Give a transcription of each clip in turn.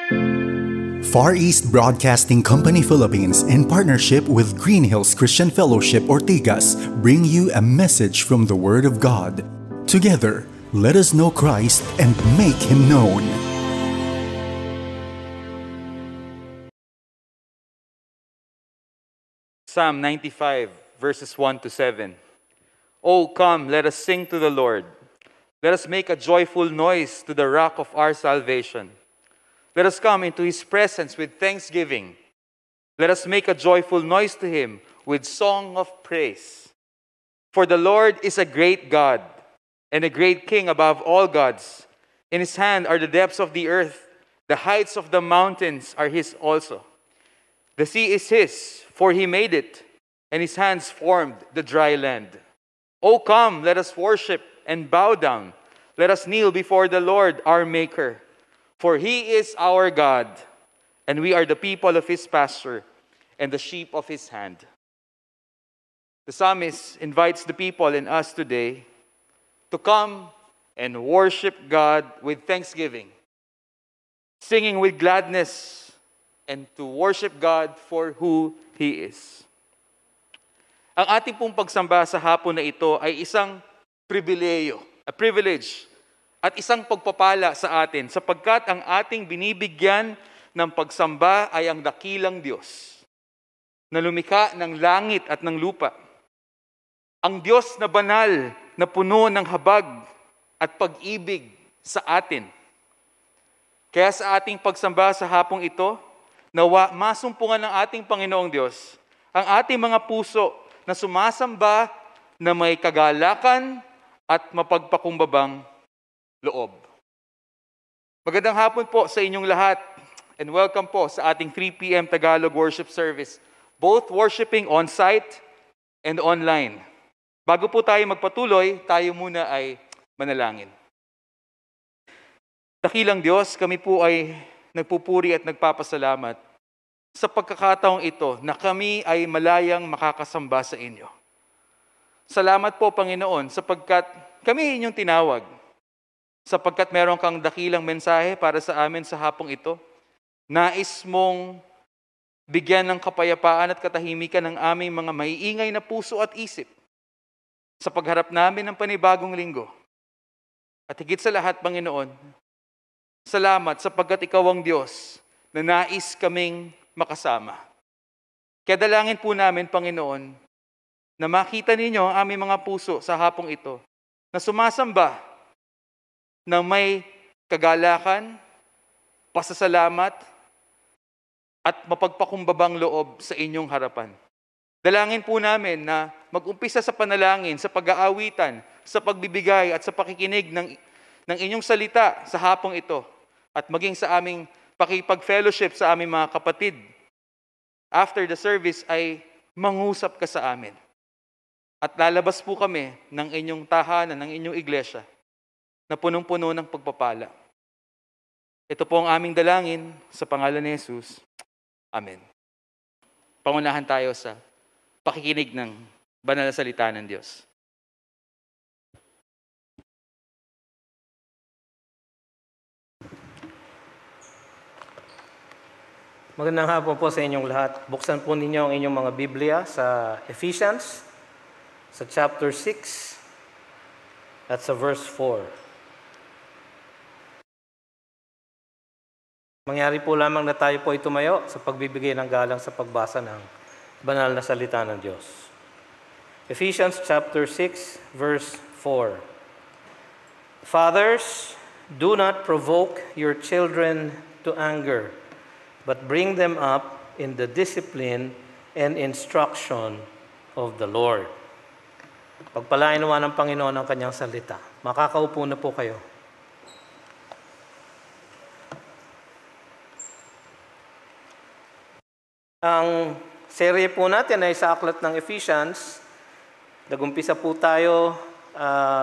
Far East Broadcasting Company Philippines, in partnership with Green Hills Christian Fellowship Ortigas, bring you a message from the Word of God. Together, let us know Christ and make Him known. Psalm 95, verses 1 to 7. Oh, come, let us sing to the Lord. Let us make a joyful noise to the rock of our salvation. Let us come into His presence with thanksgiving. Let us make a joyful noise to Him with song of praise. For the Lord is a great God and a great King above all gods. In His hand are the depths of the earth. The heights of the mountains are His also. The sea is His, for He made it, and His hands formed the dry land. O come, let us worship and bow down. Let us kneel before the Lord our Maker. For He is our God, and we are the people of His pasture and the sheep of His hand. The psalmist invites the people and us today to come and worship God with thanksgiving, singing with gladness, and to worship God for who He is. Ang ating pong pagsamba sa hapon na ito ay isang pribileyo, a privilege, at isang pagpapala sa atin sapagkat ang ating binibigyan ng pagsamba ay ang dakilang Diyos na lumikha ng langit at ng lupa. Ang Diyos na banal na puno ng habag at pag-ibig sa atin. Kaya sa ating pagsamba sa hapong ito, nawa masumpungan ng ating Panginoong Diyos ang ating mga puso na sumasamba na may kagalakan at mapagpakumbabang loob. Magandang hapon po sa inyong lahat and welcome po sa ating 3 p.m. Tagalog worship service, both worshiping on-site and online. Bago po tayo magpatuloy, tayo muna ay manalangin. Dakilang Diyos, kami po ay nagpupuri at nagpapasalamat sa pagkakataong ito na kami ay malayang makakasamba sa inyo. Salamat po, Panginoon, sapagkat kami inyong tinawag. Sapagkat meron kang dakilang mensahe para sa amin sa hapong ito, nais mong bigyan ng kapayapaan at katahimikan ng aming mga maiingay na puso at isip sa pagharap namin ng panibagong linggo. At higit sa lahat, Panginoon, salamat sapagkat Ikaw ang Diyos na nais kaming makasama. Kaya dalangin po namin, Panginoon, na makita ninyo ang aming mga puso sa hapong ito na sumasamba na may kagalakan, pasasalamat, at mapagpakumbabang loob sa inyong harapan. Dalangin po namin na mag-umpisa sa panalangin, sa pag-aawitan, sa pagbibigay at sa pakikinig ng inyong salita sa hapong ito at maging sa aming pakipag-fellowship sa aming mga kapatid. After the service ay mangusap ka sa amin. At lalabas po kami ng inyong tahanan, ng inyong iglesia na punong-puno ng pagpapala. Ito po ang aming dalangin sa pangalan ni Jesus. Amen. Pangunahan tayo sa pakikinig ng banal na salita ng Diyos. Magandang hapon po sa inyong lahat. Buksan po ninyo ang inyong mga Biblia sa Ephesians, sa chapter 6, at sa verse 4. Mangyari po lamang na tayo po ay tumayo sa pagbibigay ng galang sa pagbasa ng banal na salita ng Diyos. Ephesians chapter 6, verse 4. Fathers, do not provoke your children to anger, but bring them up in the discipline and instruction of the Lord. Pagpalain naman ng Panginoon ang kanyang salita. Makakaupo na po kayo. Ang serye po natin ay sa aklat ng Ephesians. Nagumpisa po tayo,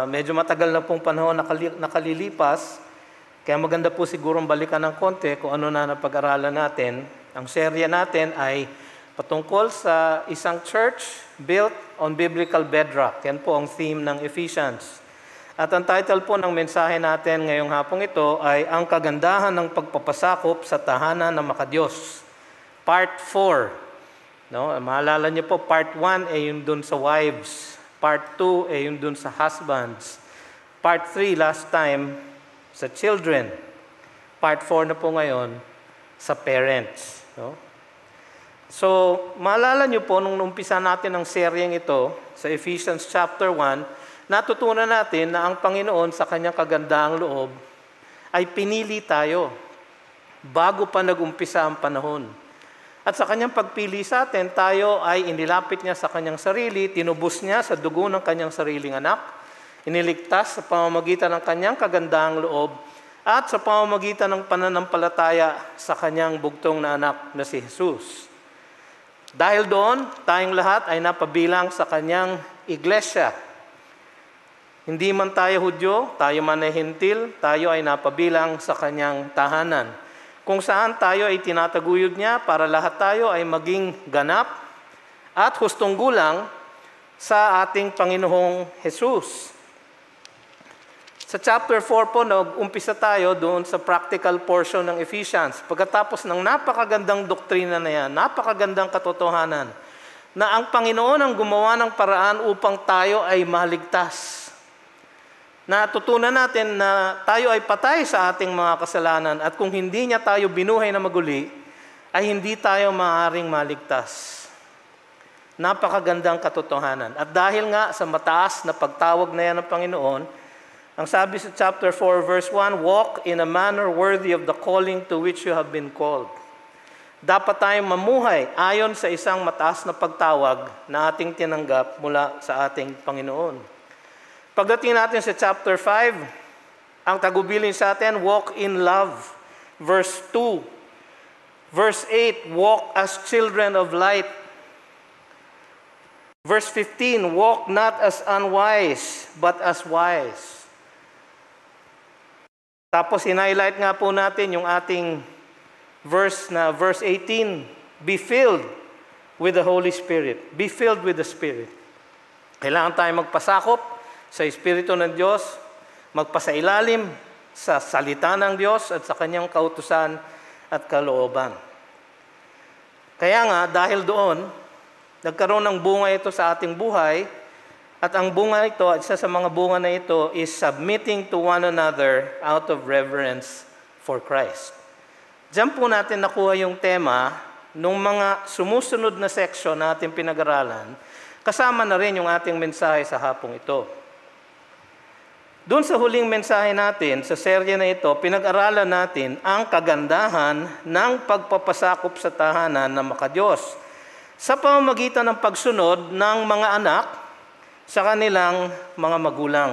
medyo matagal na pong panahon nakalilipas. Kaya maganda po sigurong balikan ng konti kung ano na napag-aralan natin. Ang serye natin ay patungkol sa isang church built on biblical bedrock. Yan po ang theme ng Ephesians. At ang title po ng mensahe natin ngayong hapong ito ay Ang Kagandahan ng Pagpapasakop sa Tahanan ng Makadiyos. Part 4. No? Maalala niyo po, Part 1 ay yung dun sa wives. Part 2 ay yung dun sa husbands. Part 3 last time sa children. Part 4 na po ngayon sa parents. No? So, maalala niyo po, nung umpisa natin ang seryeng ito sa Ephesians chapter 1, natutunan natin na ang Panginoon sa kanyang kagandahang loob ay pinili tayo bago pa nag-umpisa ang panahon. At sa kanyang pagpili sa atin, tayo ay inilapit niya sa kanyang sarili, tinubos niya sa dugo ng kanyang sariling anak, iniligtas sa pamamagitan ng kanyang kagandahang loob, at sa pamamagitan ng pananampalataya sa kanyang bugtong na anak na si Jesus. Dahil doon, tayong lahat ay napabilang sa kanyang iglesia. Hindi man tayo Hudyo, tayo man ay Hentil, tayo ay napabilang sa kanyang tahanan. Kung saan tayo ay tinataguyod niya para lahat tayo ay maging ganap at hustong gulang sa ating Panginoong Jesus. Sa chapter 4 po, nag-umpisa tayo doon sa practical portion ng Ephesians. Pagkatapos ng napakagandang doktrina na yan, napakagandang katotohanan, na ang Panginoon ang gumawa ng paraan upang tayo ay maligtas. Natutunan natin na tayo ay patay sa ating mga kasalanan at kung hindi niya tayo binuhay na maguli, ay hindi tayo maaaring maligtas. Napakagandang katotohanan. At dahil nga sa mataas na pagtawag na yan ng Panginoon, ang sabi sa chapter 4 verse 1, walk in a manner worthy of the calling to which you have been called. Dapat tayong mamuhay ayon sa isang mataas na pagtawag na ating tinanggap mula sa ating Panginoon. Pagdating natin sa chapter 5, ang tagubilin sa atin, walk in love. Verse 2. Verse 8, walk as children of light. Verse 15, walk not as unwise, but as wise. Tapos in-highlight nga po natin yung ating verse 18, be filled with the Holy Spirit. Be filled with the Spirit. Kailangan tayo magpasakop sa Espiritu ng Diyos, magpasailalim sa salita ng Diyos at sa kanyang kautusan at kalooban. Kaya nga, dahil doon, nagkaroon ng bunga ito sa ating buhay, at ang bunga ito, isa sa mga bunga na ito, is submitting to one another out of reverence for Christ. Diyan po natin nakuha yung tema nung mga sumusunod na section na ating pinag-aralan, kasama na rin yung ating mensahe sa hapong ito. Doon sa huling mensahe natin, sa serye na ito, pinag-aralan natin ang kagandahan ng pagpapasakop sa tahanan ng makadiyos sa pamamagitan ng pagsunod ng mga anak sa kanilang mga magulang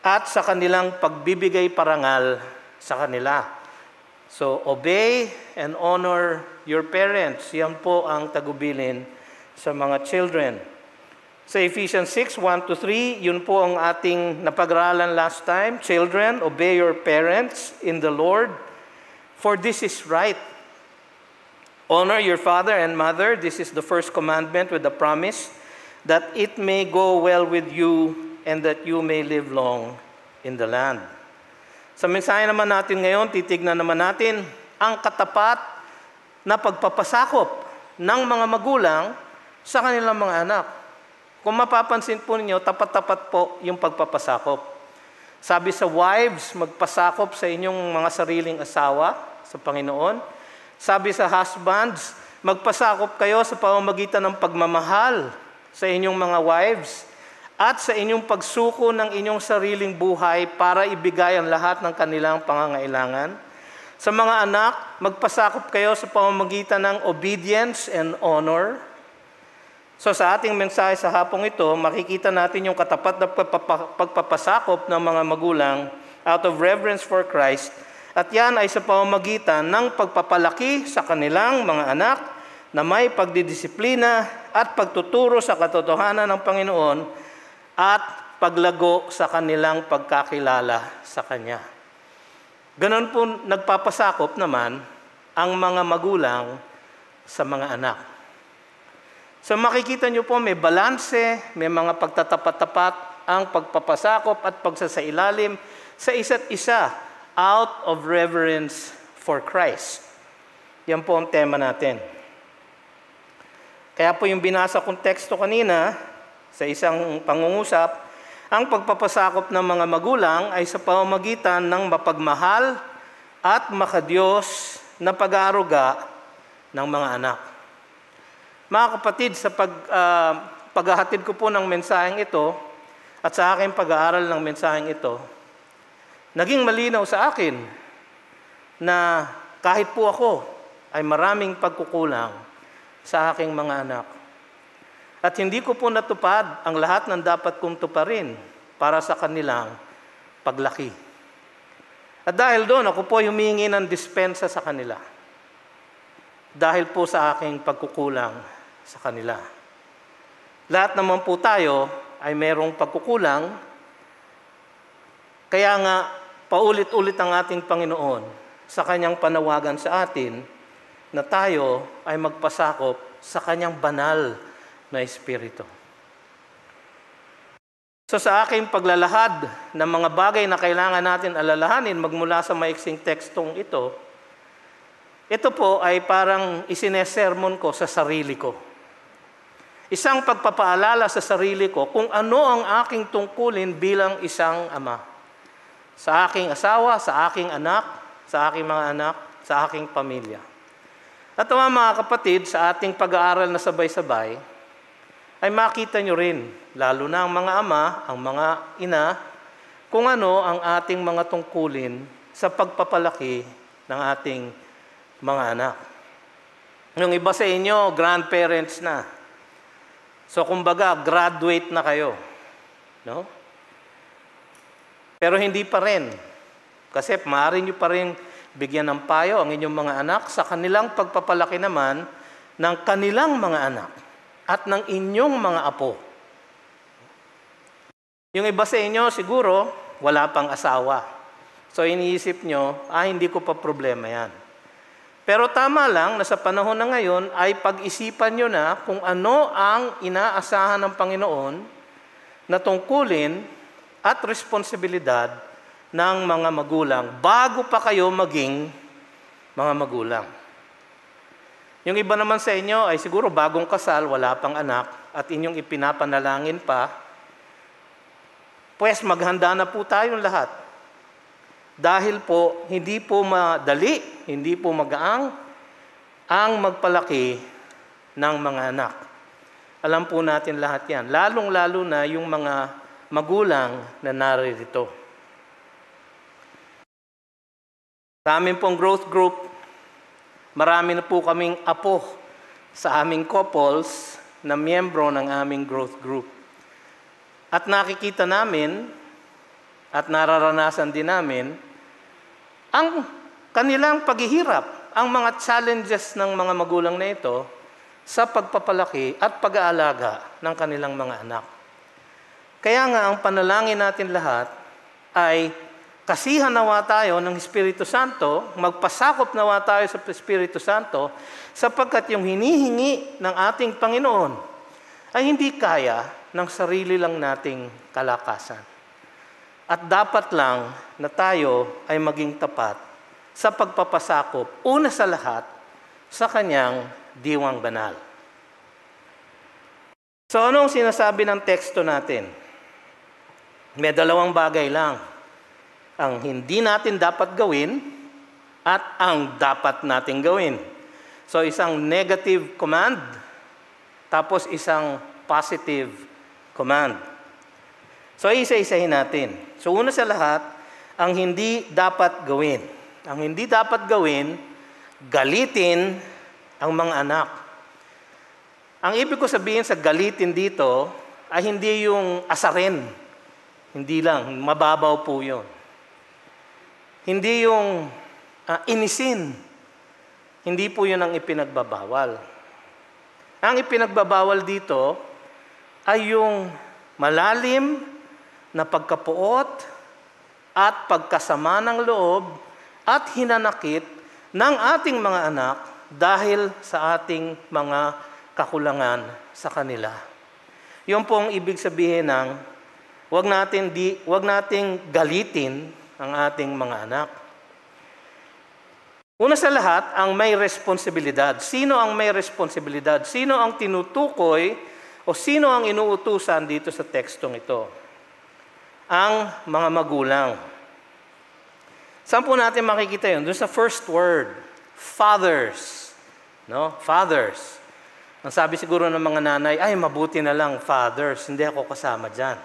at sa kanilang pagbibigay parangal sa kanila. So, obey and honor your parents. Yan po ang tagubilin sa mga children. Sa Ephesians 6, 1-3, yun po ang ating napag-aralan last time. Children, obey your parents in the Lord, for this is right. Honor your father and mother. This is the first commandment with the promise that it may go well with you and that you may live long in the land. Sa mensahe naman natin ngayon, titignan naman natin ang katapat na pagpapasakop ng mga magulang sa kanilang mga anak. Kung mapapansin po ninyo, tapat-tapat po yung pagpapasakop. Sabi sa wives, magpasakop sa inyong mga sariling asawa sa Panginoon. Sabi sa husbands, magpasakop kayo sa pamamagitan ng pagmamahal sa inyong mga wives at sa inyong pagsuko ng inyong sariling buhay para ibigay ang lahat ng kanilang pangangailangan. Sa mga anak, magpasakop kayo sa pamamagitan ng obedience and honor. So sa ating mensahe sa hapong ito, makikita natin yung katapat na pagpapasakop ng mga magulang out of reverence for Christ. At yan ay sa pamamagitan ng pagpapalaki sa kanilang mga anak na may pagdidisiplina at pagtuturo sa katotohanan ng Panginoon at paglago sa kanilang pagkakilala sa Kanya. Ganon po nagpapasakop naman ang mga magulang sa mga anak. So makikita nyo po may balanse, may mga pagtatapat-tapat ang pagpapasakop at pagsasailalim sa isa't isa out of reverence for Christ. Yan po ang tema natin. Kaya po yung binasa kong teksto kanina sa isang pangungusap, ang pagpapasakop ng mga magulang ay sa pamamagitan ng mapagmahal at makadiyos na pag-aaruga ng mga anak. Mga kapatid, sa paghahatid ko po ng mensaheng ito at sa aking pag-aaral ng mensaheng ito, naging malinaw sa akin na kahit po ako ay maraming pagkukulang sa aking mga anak. At hindi ko po natupad ang lahat ng dapat kong tuparin para sa kanilang paglaki. At dahil doon, ako po humingi ng dispensa sa kanila. Dahil po sa aking pagkukulang sa kanila. Lahat naman po tayo ay merong pagkukulang. Kaya nga, paulit-ulit ang ating Panginoon sa kanyang panawagan sa atin na tayo ay magpasakop sa kanyang banal na Espiritu. So sa aking paglalahad ng mga bagay na kailangan natin alalahanin magmula sa maiksing tekstong ito po ay parang isinesermon ko sa sarili ko. Isang pagpapaalala sa sarili ko kung ano ang aking tungkulin bilang isang ama. Sa aking asawa, sa aking anak, sa aking mga anak, sa aking pamilya. At mga kapatid, sa ating pag-aaral na sabay-sabay, ay makita nyo rin, lalo na ang mga ama, ang mga ina, kung ano ang ating mga tungkulin sa pagpapalaki ng ating mga anak. Yung iba sa inyo, grandparents na. So, kumbaga, graduate na kayo. No? Pero hindi pa rin. Kasi maaari nyo pa rin bigyan ng payo ang inyong mga anak sa kanilang pagpapalaki naman ng kanilang mga anak at ng inyong mga apo. Yung iba sa inyo, siguro, wala pang asawa. So, iniisip nyo, hindi ko pa problema yan. Pero tama lang na sa panahon na ngayon ay pag-isipan nyo na kung ano ang inaasahan ng Panginoon na tungkulin at responsibilidad ng mga magulang bago pa kayo maging mga magulang. Yung iba naman sa inyo ay siguro bagong kasal, wala pang anak, at inyong ipinapanalangin pa, pues maghanda na po tayong lahat. Dahil po, hindi po madali, hindi po magaang ang magpalaki ng mga anak. Alam po natin lahat yan. Lalong-lalo na yung mga magulang na naririto. Sa amin pong growth group, marami na po kaming apo sa aming couples na miyembro ng aming growth group. At nakikita namin at nararanasan din namin ang kanilang paghihirap, ang mga challenges ng mga magulang na ito sa pagpapalaki at pag-aalaga ng kanilang mga anak. Kaya nga ang panalangin natin lahat ay kasihan nawa tayo ng Espiritu Santo, magpasakop nawa tayo sa Espiritu Santo, sapagkat yung hinihingi ng ating Panginoon ay hindi kaya ng sarili lang nating kalakasan. At dapat lang na tayo ay maging tapat sa pagpapasakop, una sa lahat, sa kanyang diwang banal. So anong sinasabi ng teksto natin? May dalawang bagay lang. Ang hindi natin dapat gawin at ang dapat natin gawin. So isang negative command, tapos isang positive command. So isa-isahin natin. So una sa lahat, ang hindi dapat gawin. Ang hindi dapat gawin, galitin ang mga anak. Ang ibig ko sabihin sa galitin dito ay hindi yung asarin. Hindi lang, mababaw po yun. Hindi yung inisin. Hindi po yun ang ipinagbabawal. Ang ipinagbabawal dito ay yung malalim na pagkapuot at pagkasama ng loob at hinanakit ng ating mga anak dahil sa ating mga kakulangan sa kanila. Yun pong ibig sabihin ng Huwag nating galitin ang ating mga anak. Una sa lahat, ang may responsibilidad. Sino ang may responsibilidad? Sino ang tinutukoy o sino ang inuutusan dito sa tekstong ito? Ang mga magulang. Saan po natin makikita yun? Doon sa first word, fathers. No? Fathers. Ang sabi siguro ng mga nanay, ay mabuti na lang fathers, hindi ako kasama dyan.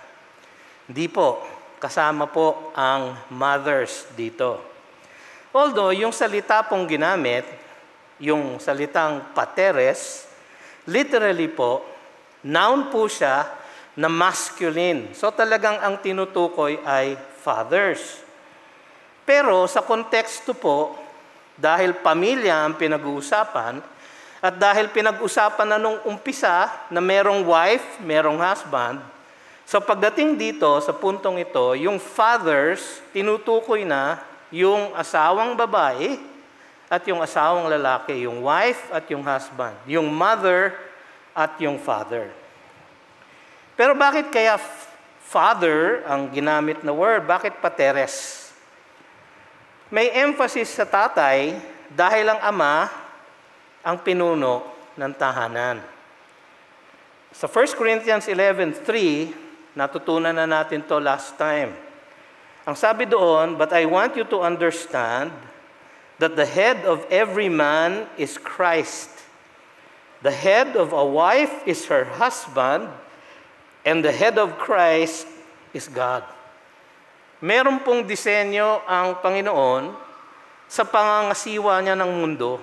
Hindi po, kasama po ang mothers dito. Although, yung salita pong ginamit, yung salitang pateres, literally po, noun po siya na masculine. So talagang ang tinutukoy ay fathers. Pero sa konteksto po, dahil pamilya ang pinag-uusapan, at dahil pinag-usapan na nung umpisa na merong wife, merong husband, so pagdating dito sa puntong ito, yung fathers, tinutukoy na yung asawang babae at yung asawang lalaki, yung wife at yung husband, yung mother at yung father. Pero bakit kaya father ang ginamit na word? Bakit pateres? May emphasis sa tatay dahil ang ama ang pinuno ng tahanan. Sa 1 Corinthians 11:3, natutunan na natin to last time. Ang sabi doon, but I want you to understand that the head of every man is Christ. The head of a wife is her husband, and the head of Christ is God. Meron pong disenyo ang Panginoon sa pangangasiwa niya ng mundo.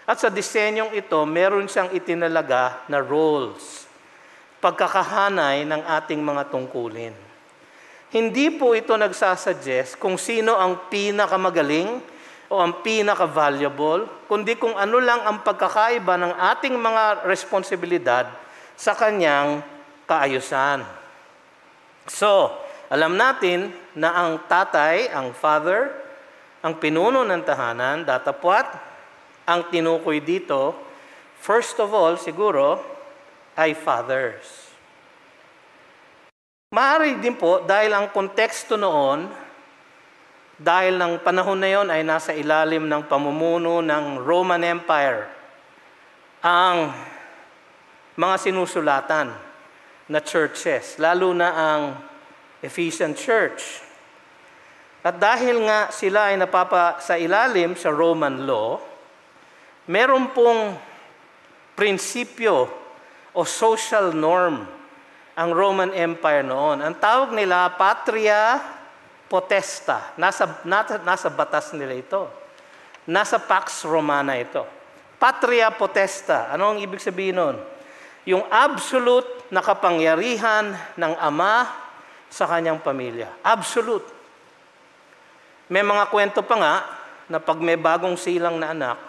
At sa disenyong ito, meron siyang itinalaga na roles, pagkakahanay ng ating mga tungkulin. Hindi po ito nagsasuggest kung sino ang pinakamagaling o ang pinaka-valuable, kundi kung ano lang ang pagkakaiba ng ating mga responsibilidad sa kanyang kaayusan. So, alam natin na ang tatay, ang father, ang pinuno ng tahanan, datapwat, ang tinukoy dito, first of all, siguro, ay fathers. Maaari din po, dahil ang konteksto noon, dahil ng panahon na yon ay nasa ilalim ng pamumuno ng Roman Empire, ang mga sinusulatan na churches, lalo na ang Ephesian Church. At dahil nga sila ay sa ilalim sa Roman law, meron pong prinsipyo o social norm ang Roman Empire noon. Ang tawag nila patria potesta. Nasa batas nila ito. Nasa Pax Romana ito. Patria potesta. Ano ang ibig sabihin nun? Yung absolute na kapangyarihan ng ama sa kanyang pamilya. Absolute. May mga kwento pa nga na pag may bagong silang na anak,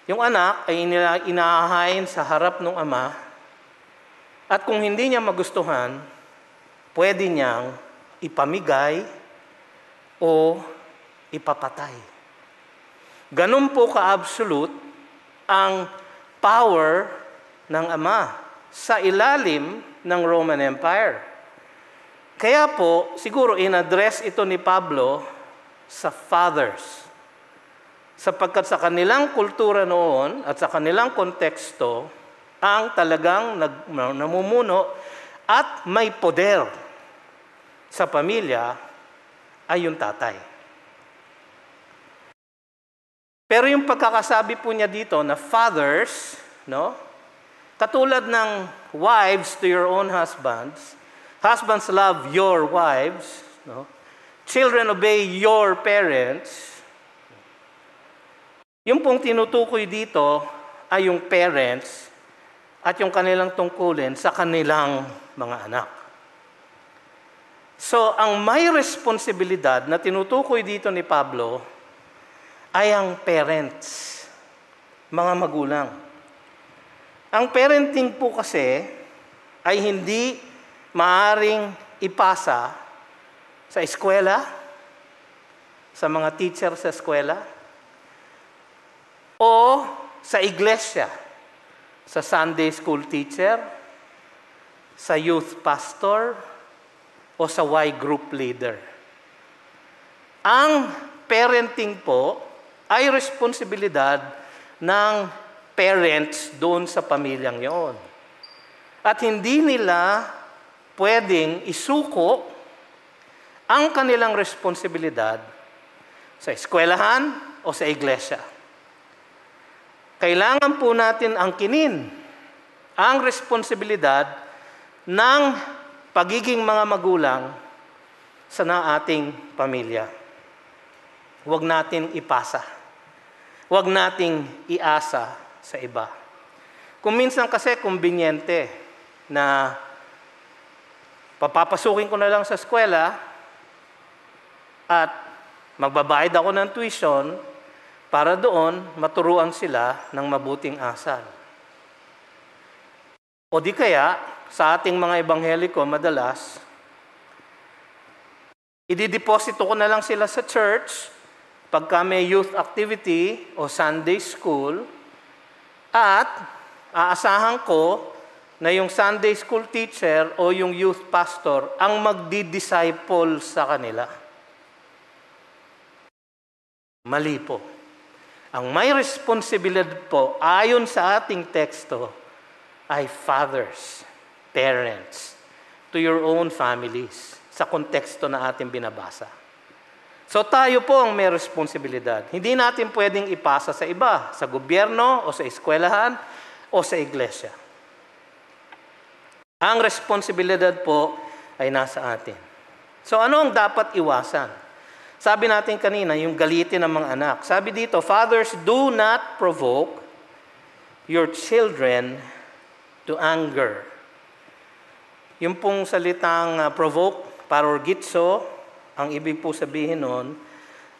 yung anak ay inahahain sa harap ng ama. At kung hindi niya magustuhan, pwede niyang ipamigay o ipapatay. Ganun po ka-absolute ang power ng ama sa ilalim ng Roman Empire. Kaya po, siguro in-address ito ni Pablo sa fathers. Sapagkat sa kanilang kultura noon at sa kanilang konteksto, ang talagang namumuno at may poder sa pamilya ay yung tatay. Pero yung pagkakasabi po niya dito na fathers, no? Katulad ng wives to your own husbands, husbands love your wives, no? Children obey your parents. Yung pong tinutukoy dito ay yung parents at yung kanilang tungkulin sa kanilang mga anak. So, ang may responsibilidad na tinutukoy dito ni Pablo ay ang parents, mga magulang. Ang parenting po kasi ay hindi maaring ipasa sa eskwela, sa mga teacher sa eskwela, o sa iglesia, sa Sunday school teacher, sa youth pastor, o sa Y group leader. Ang parenting po ay responsibilidad ng parents doon sa pamilyang yon. At hindi nila pwedeng isuko ang kanilang responsibilidad sa eskwelahan o sa iglesia. Kailangan po natin angkinin ang responsibilidad ng pagiging mga magulang sa ating pamilya. Huwag natin ipasa. Huwag nating iasa sa iba. Kung minsan kasi kumbinyente na papapasukin ko na lang sa eskwela at magbabayad ako ng tuition para doon maturuan sila ng mabuting asal. O di kaya, sa ating mga ebangheliko, madalas, idideposito ko na lang sila sa church pagka may youth activity o Sunday school at aasahan ko na yung Sunday school teacher o yung youth pastor ang magdi-disciple sa kanila. Mali po. Ang may responsibilidad po, ayon sa ating teksto, ay fathers, parents, to your own families, sa konteksto na ating binabasa. So tayo po ang may responsibilidad. Hindi natin pwedeng ipasa sa iba, sa gobyerno o sa eskwelahan o sa iglesia. Ang responsibilidad po ay nasa atin. So ano ang dapat iwasan? Sabi natin kanina, yung galitin ng mga anak. Sabi dito, fathers, do not provoke your children to anger. Yung pong salitang provoke, parorgitso, ang ibig po sabihin nun,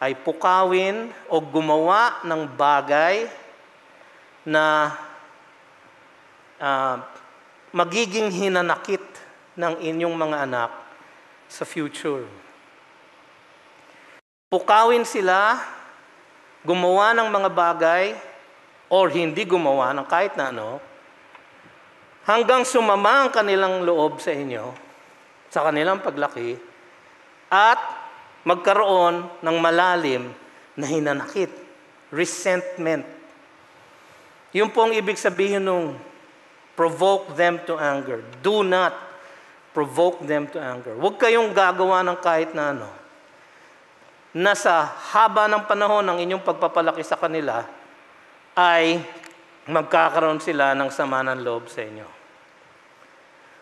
ay pukawin o gumawa ng bagay na magiging hinanakit ng inyong mga anak sa future. Pukawin sila, gumawa ng mga bagay, or hindi gumawa ng kahit na ano, hanggang sumama ang kanilang loob sa inyo, sa kanilang paglaki, at magkaroon ng malalim na hinanakit, resentment. Yung pong ibig sabihin nung provoke them to anger. Do not provoke them to anger. Huwag kayong gagawa ng kahit na ano, na sa haba ng panahon ng inyong pagpapalaki sa kanila ay magkakaroon sila ng sama ng loob sa inyo.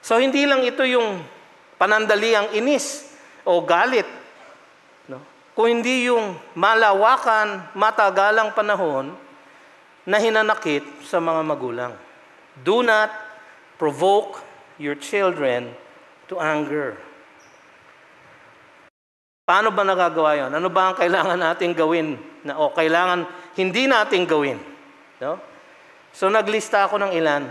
So hindi lang ito yung panandaliang inis o galit, no? Kung hindi yung malawakan, matagalang panahon na hinanakit sa mga magulang. Do not provoke your children to anger. Paano ba nagagawa yun? Ano ba ang kailangan nating gawin o kailangan hindi nating gawin? No? So naglista ako ng ilan.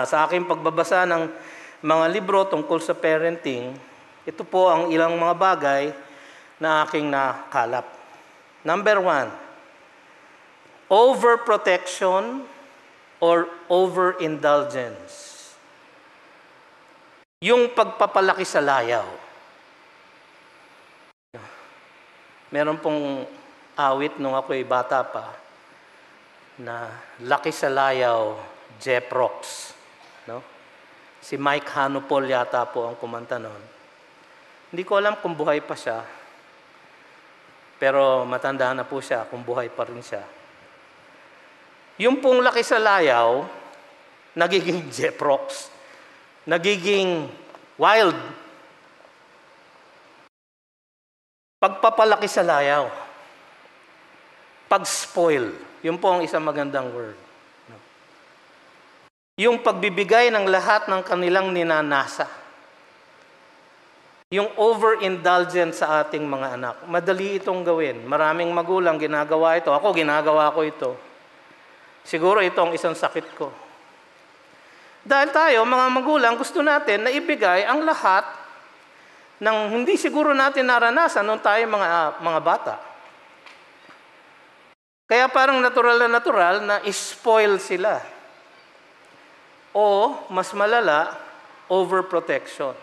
Sa aking pagbabasa ng mga libro tungkol sa parenting, ito po ang ilang mga bagay na aking nakalap. Number 1, overprotection or overindulgence. Yung pagpapalaki sa layaw. Meron pong awit nung ako'y bata pa na laki sa layaw, Jeff Rocks. No? Si Mike Hanupol yata po ang kumanta noon. Hindi ko alam kung buhay pa siya. Pero matanda na po siya kung buhay pa rin siya. Yung pong laki sa layaw, nagiging Jeff Rocks. Nagiging wild. Pagpapalaki sa layaw. Pag-spoil. Yun po ang isang magandang word. Yung pagbibigay ng lahat ng kanilang ninanasa. Yung overindulgence sa ating mga anak. Madali itong gawin. Maraming magulang ginagawa ito. Ako, ginagawa ko ito. Siguro ito ang isang sakit ko. Dahil tayo, mga magulang, gusto natin na ibigay ang lahat nang hindi siguro natin naranasan nung tayo mga bata. Kaya parang natural na spoil sila. O, mas malala, overprotection.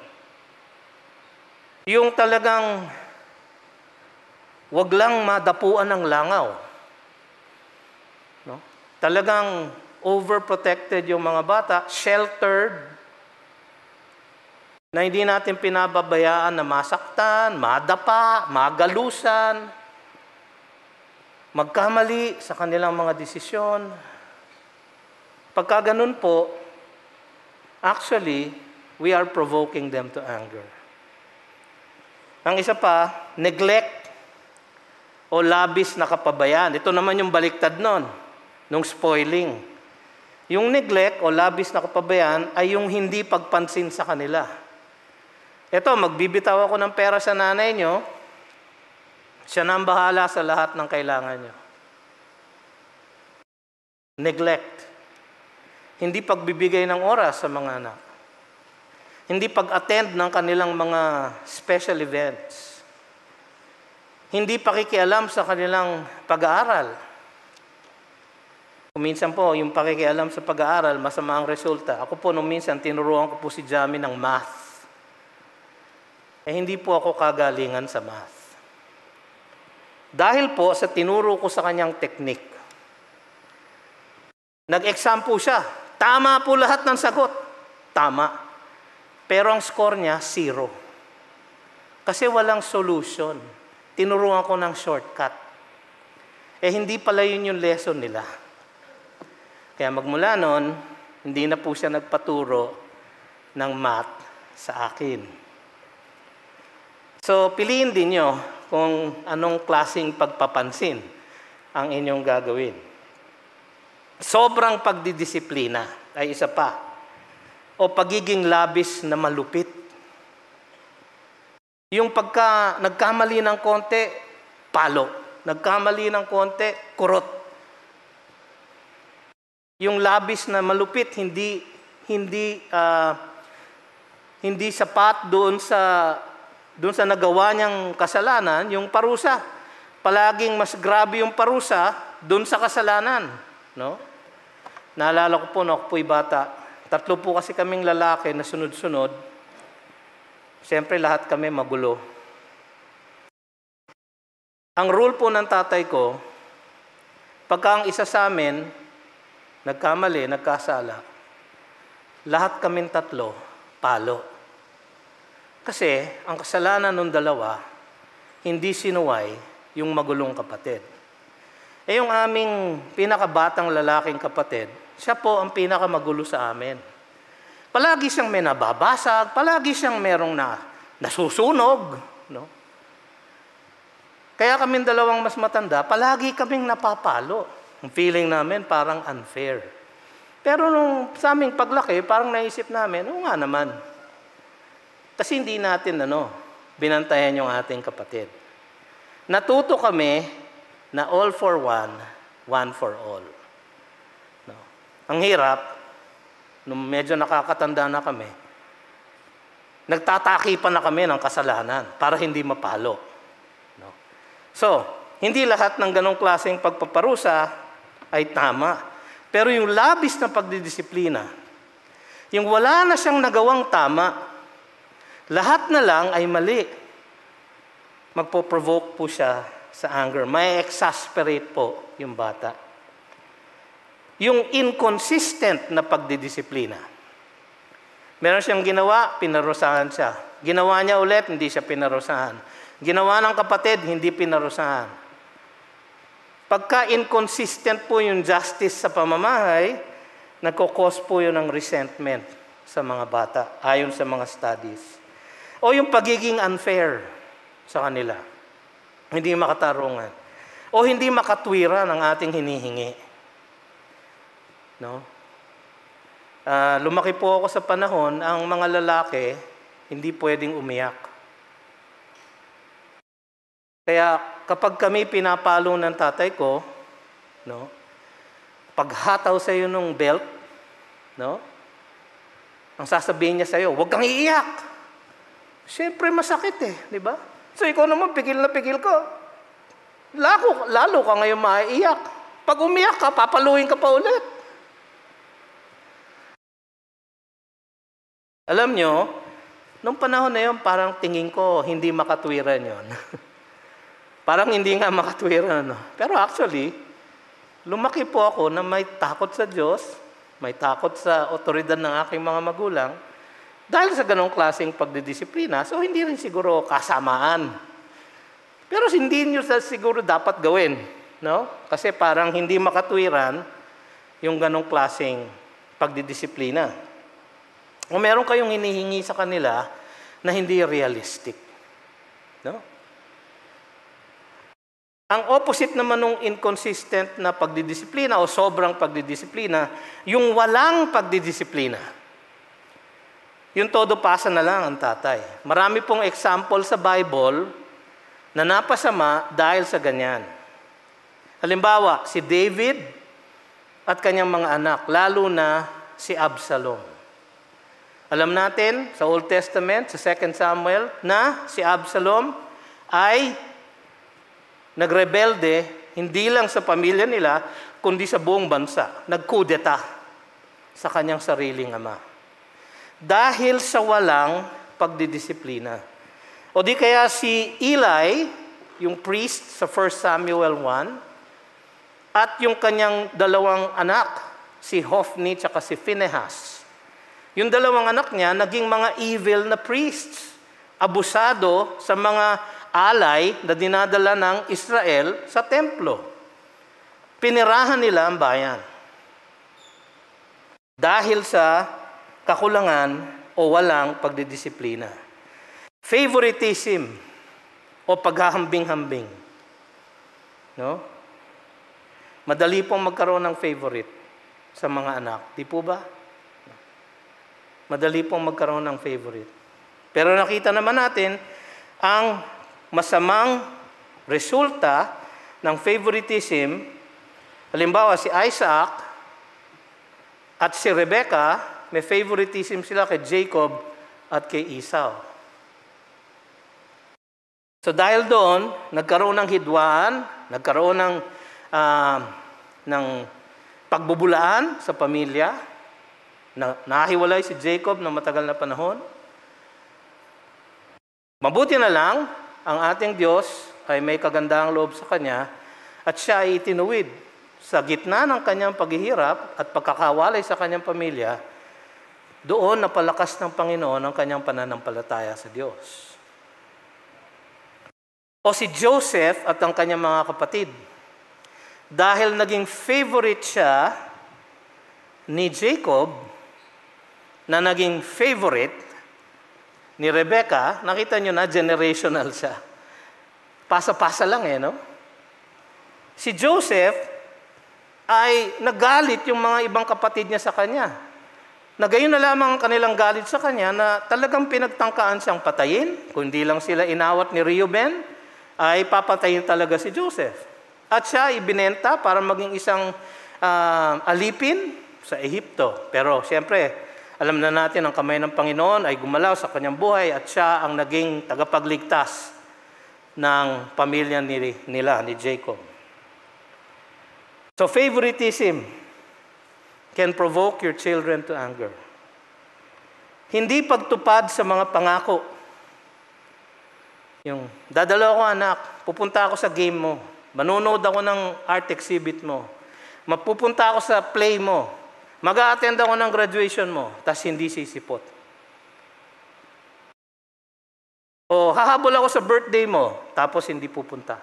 Yung talagang wag lang madapuan ng langaw. No? Talagang overprotected yung mga bata, sheltered, na hindi natin pinababayaan na masaktan, madapa, magalusan, magkamali sa kanilang mga desisyon. Pagka ganun po, actually, we are provoking them to anger. Ang isa pa, neglect o labis na kapabayaan. Ito naman yung baliktad nun, nung spoiling. Yung neglect o labis na kapabayaan ay yung hindi pagpansin sa kanila. Ito, magbibitaw ako ng pera sa nanay nyo, siya na ang bahala sa lahat ng kailangan nyo. Neglect. Hindi pagbibigay ng oras sa mga anak. Hindi pag-attend ng kanilang mga special events. Hindi pakikialam sa kanilang pag-aaral. Minsan po, yung pakikialam sa pag-aaral, masama ang resulta. Ako po, nung minsan, tinuruan ko po si Jamie ng math. Hindi po ako kagalingan sa math. Dahil po sa tinuro ko sa kanyang technique. Nag-exam po siya. Tama po lahat ng sagot. Tama. Pero ang score niya, 0. Kasi walang solution. Tinuruan ko ng shortcut. Hindi pala yun yung lesson nila. Kaya magmula noon, hindi na po siya nagpaturo ng math sa akin. So, piliin din nyo kung anong klaseng pagpapansin ang inyong gagawin. Sobrang pagdidisiplina ay isa pa. O pagiging labis na malupit. Yung pagka nagkamali ng konti, palo. Nagkamali ng konti, kurot. Yung labis na malupit, hindi sapat doon sa nagawa niyang kasalanan, yung parusa. Palaging mas grabe yung parusa doon sa kasalanan. No? Naalala ko po, no, ako po'y bata. 3 po kasi kaming lalaki na sunod-sunod. Siyempre, lahat kami magulo. Ang rule po ng tatay ko, pagka ang isa sa amin, nagkamali, nagkasala, lahat kaming 3, palo. Kasi, ang kasalanan ng dalawa, hindi sinuway yung magulong kapatid. Yung aming pinakabatang lalaking kapatid, siya po ang pinakamagulo sa amin. Palagi siyang may nababasag, palagi siyang merong nasusunog. No? Kaya kaming dalawang mas matanda, palagi kaming napapalo. Ang feeling namin parang unfair. Pero nung sa aming paglaki, parang naisip namin, oo nga naman. Kasi hindi natin binantayan yung ating kapatid. Natuto kami na all for one, one for all. Ang hirap, nung medyo nakakatanda na kami, nagtataki pa na kami ng kasalanan para hindi mapalo. No? So, hindi lahat ng ganong klaseng pagpaparusa ay tama. Pero yung labis na pagdidisiplina, yung wala na siyang nagawang tama, lahat na lang ay mali. Magpo-provoke po siya sa anger. May exasperate po yung bata. Yung inconsistent na pagdidisiplina. Meron siyang ginawa, pinarusahan siya. Ginawa niya ulit, hindi siya pinarusahan. Ginawa ng kapatid, hindi pinarusahan. Pagka inconsistent po yung justice sa pamamahay, nagkukos po yun ng resentment sa mga bata, ayon sa mga studies. O yung pagiging unfair sa kanila. Hindi makatarungan. O hindi makatwira ng ating hinihingi. No? Lumaki po ako sa panahon, ang mga lalaki hindi pwedeng umiyak. Kaya kapag kami pinapalo ng tatay ko, no, paghataw sa iyo ng belt, no, ang sasabihin niya sa iyo, huwag kang iiyak. Siyempre masakit di ba? So ikaw naman, pigil na pigil ka. Lalo ka ngayon maiiyak. Pag umiyak ka, papaluin ka pa ulit. Alam nyo, Nung panahon na yun, parang tingin ko, hindi makatwiran yun. Parang hindi nga makatwiran. No? Pero actually, lumaki po ako na may takot sa Diyos, may takot sa otoridad ng aking mga magulang, dahil sa ganong klaseng pagdidisiplina, so hindi rin siguro kasamaan. Pero hindi nyo siguro dapat gawin. No? Kasi parang hindi makatwiran yung ganong klaseng pagdidisiplina. O meron kayong hinihingi sa kanila na hindi realistic. No? Ang opposite naman ng inconsistent na pagdidisiplina o sobrang pagdidisiplina, yung walang pagdidisiplina. Yung todo pasa na lang ang tatay. Marami pong example sa Bible na napasama dahil sa ganyan. Halimbawa, si David at kanyang mga anak, lalo na si Absalom. Alam natin sa Old Testament, sa 2 Samuel, na si Absalom ay nagrebelde, hindi lang sa pamilya nila, kundi sa buong bansa. Nagkudeta sa kanyang sariling ama. Dahil sa walang pagdidisiplina. O di kaya si Eli, yung priest sa 1 Samuel 1, at yung kanyang dalawang anak, si Hophni at si Phinehas. Yung dalawang anak niya, naging mga evil na priests. Abusado sa mga alay na dinadala ng Israel sa templo. Pinirahan nila ang bayan. Dahil sa kakulangan o walang pagdidisiplina. Favoritism o paghahambing-hambing. No? Madali pong magkaroon ng favorite sa mga anak. Di po ba? Madali pong magkaroon ng favorite. Pero nakita naman natin ang masamang resulta ng favoritism. Halimbawa, si Isaac at si Rebecca, may favoritism sila kay Jacob at kay Esau. So dahil doon, nagkaroon ng hidwaan, nagkaroon ng pagbubulaan sa pamilya, nahiwalay si Jacob ng matagal na panahon. Mabuti na lang, ang ating Diyos ay may kagandahang loob sa kanya at siya ay itinuwid sa gitna ng kanyang paghihirap at pagkakawalay sa kanyang pamilya. Doon napalakas ng Panginoon ang kanyang pananampalataya sa Diyos. O si Joseph at ang kanyang mga kapatid, dahil naging favorite siya ni Jacob, na naging favorite ni Rebecca, nakita nyo na, generational siya. Pasa-pasa lang no? Si Joseph ay nagalit yung mga ibang kapatid niya sa kanya. Nagayon na lamang ang kanilang galit sa kanya na talagang pinagtangkaan siyang patayin. Kung di lang sila inawat ni Reuben, ay papatayin talaga si Joseph. At siya ibinenta para maging isang alipin sa Ehipto. Pero siyempre, alam na natin ang kamay ng Panginoon ay gumalaw sa kanyang buhay at siya ang naging tagapagligtas ng pamilya nila, ni Jacob. So favoritism can provoke your children to anger. Hindi pagtupad sa mga pangako. Yung, dadala ko anak, pupunta ako sa game mo, manonood ako ng art exhibit mo, mapupunta ako sa play mo, mag-a-attend ako ng graduation mo, tas hindi sisipot. O hahabol ako sa birthday mo, tapos hindi pupunta.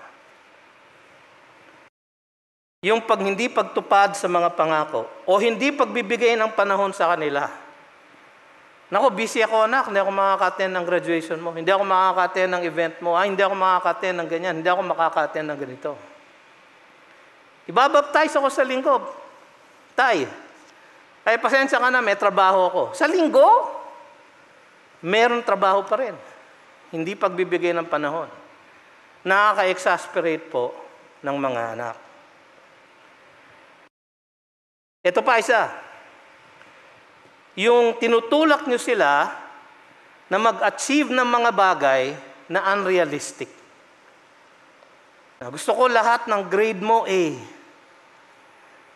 Yung hindi pagtupad sa mga pangako, o hindi pagbibigay ng panahon sa kanila. Naku, busy ako anak, hindi ako makaka-attend ng graduation mo, hindi ako makaka-attend ng event mo, hindi ako makaka-attend ng ganyan, hindi ako makaka-attend ng ganito. Ibabaptize ako sa linggo. Tay, ay, pasensya ka na, may trabaho ako. Sa linggo, meron trabaho pa rin. Hindi pagbibigay ng panahon. Nakaka-exasperate po ng mga anak. Ito pa isa. Yung tinutulak nyo sila na mag-achieve ng mga bagay na unrealistic. Gusto ko lahat ng grade mo A.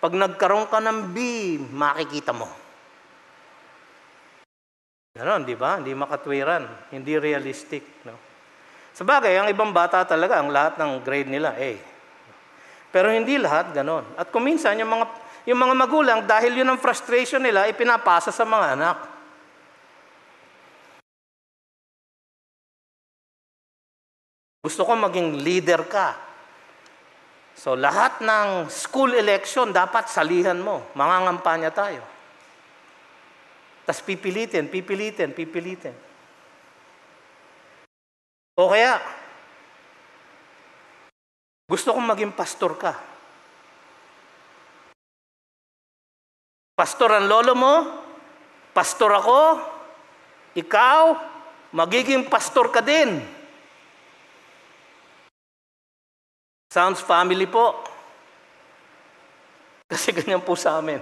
Pag nagkaroon ka ng B, makikita mo. Ganon, di ba? Hindi makatwiran, hindi realistic. No? Sabagay, ang ibang bata talaga, ang lahat ng grade nila, A. Pero hindi lahat ganon. At kuminsan, yung mga magulang, dahil yun ang frustration nila, ipinapasa sa mga anak. Gusto ko maging leader ka. So lahat ng school election, dapat salihan mo. Mangangampanya tayo. Tapos pipilitin. O kaya, gusto kong maging pastor ka. Pastor ang lolo mo, pastor ako, ikaw, magiging pastor ka din. Sounds family po. Kasi ganyan po sa amin.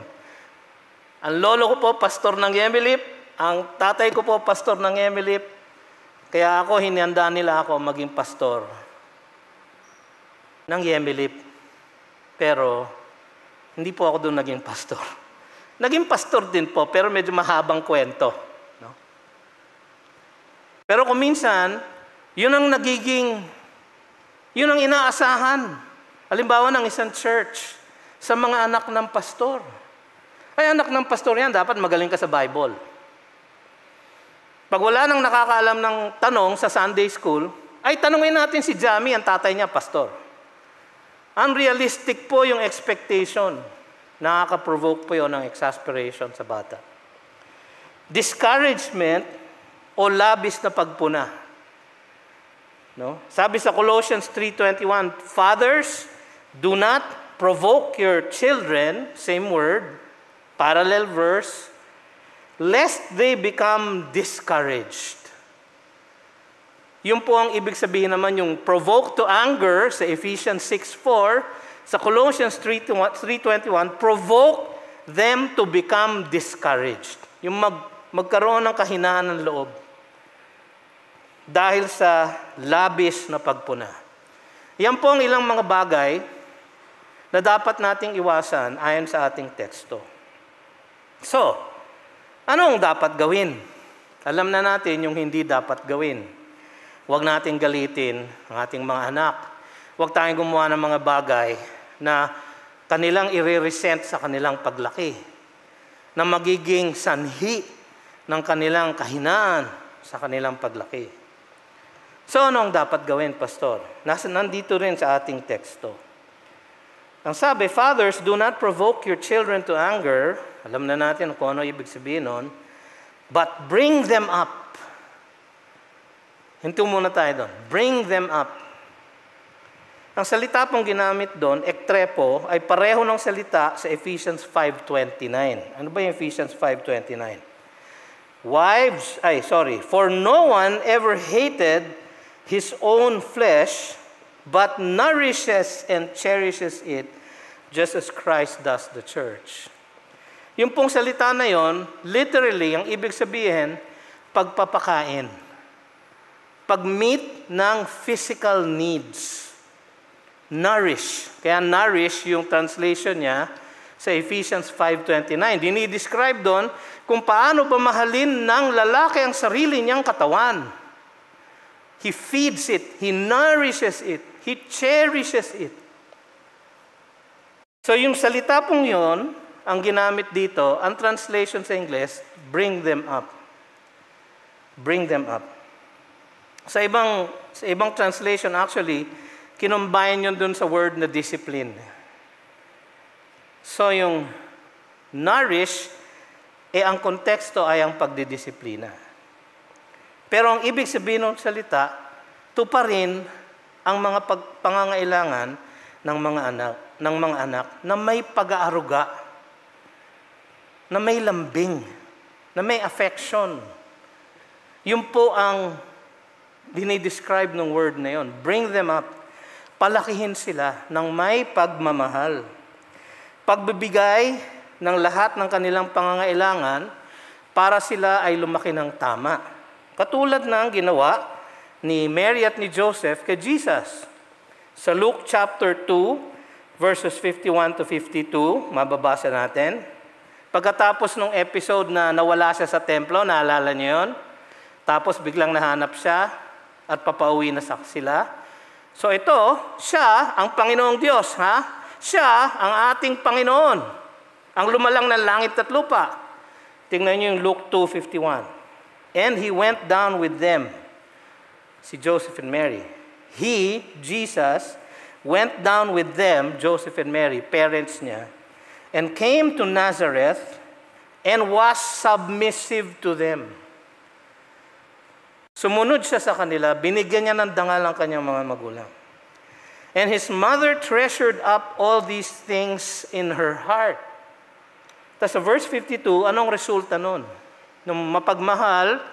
Ang lolo ko po, pastor ng Yemelip. Ang tatay ko po, pastor ng Yemelip. Kaya ako, hinihanda nila ako maging pastor ng Yemelip. Pero, hindi po ako doon naging pastor. Naging pastor din po, pero medyo mahabang kwento. No? Pero kung minsan, yun ang inaasahan. Halimbawa ng isang church sa mga anak ng pastor. Ay, anak ng pastor yan, dapat magaling ka sa Bible. Pag wala nang nakakaalam ng tanong sa Sunday school, ay tanungin natin si Jamie, ang tatay niya, pastor. Unrealistic po yung expectation. Nakaka-provoke po yun ng exasperation sa bata. Discouragement o labis na pagpuna. No? Sabi sa Colossians 3:21, Fathers, do not provoke your children, same word, parallel verse, lest they become discouraged. Yun po ang ibig sabihin naman yung provoke to anger sa Ephesians 6:4, sa Colossians 3:21, provoke them to become discouraged. Yung magkaroon ng kahinaan ng loob dahil sa labis na pagpuna. Yan po ang ilang mga bagay na dapat nating iwasan ayon sa ating teksto. So, anong dapat gawin? Alam na natin yung hindi dapat gawin. Huwag nating galitin ang ating mga anak. Huwag tayong gumawa ng mga bagay na kanilang i-resent sa kanilang paglaki, na magiging sanhi ng kanilang kahinaan sa kanilang paglaki. So, ano ang dapat gawin, Pastor? Nandito rin sa ating teksto. Ang sabi, Fathers, do not provoke your children to anger. Alam na natin kung ano ibig sabihin nun. But bring them up. Hinto muna tayo doon. Bring them up. Ang salita pong ginamit doon, ektrepo, ay pareho ng salita sa Ephesians 5:29. Ano ba yung Ephesians 5:29? For no one ever hated his own flesh, but nourishes and cherishes it, just as Christ does the church. Yung pong salita na yon, literally, ang ibig sabihin, pagpapakain. Pag-meet ng physical needs. Nourish. Kaya nourish yung translation niya sa Ephesians 5:29. Dinidescribe doon kung paano ba mahalin ng lalaki ang sarili niyang katawan. He feeds it. He nourishes it. He cherishes it. So yung salita pong yun, ang ginamit dito, ang translation sa English, bring them up. Bring them up. Sa ibang translation, actually, kinumbine yun dun sa word na discipline. So yung nourish, ang konteksto ay ang pagdidisiplina. Pero ang ibig sabihin ng salita, tuparin ang mga pangangailangan ng mga anak na may pag-aaruga, na may lambing, na may affection. Yun po ang dinidescribe ng word na yun. Bring them up. Palakihin sila ng may pagmamahal. Pagbibigay ng lahat ng kanilang pangangailangan para sila ay lumaki ng tama. Katulad ng ginawa ni Mary at ni Joseph kay Jesus. Sa Luke chapter 2, verses 51 to 52, mababasa natin. Pagkatapos nung episode na nawala siya sa templo, naalala niyo yun? Tapos biglang nahanap siya at papauwi na sila. So ito, siya ang Panginoong Diyos, ha? Siya ang ating Panginoon, ang lumalang ng langit at lupa. Tingnan niyo yung Luke 2:51. And he went down with them, si Joseph and Mary. He, Jesus, went down with them, Joseph and Mary, parents niya, and came to Nazareth and was submissive to them. Sumunod siya sa kanila, binigyan niya ng dangal ang kanyang mga magulang. And his mother treasured up all these things in her heart. Tapos sa verse 52, anong resulta nun? Nung mapagmahal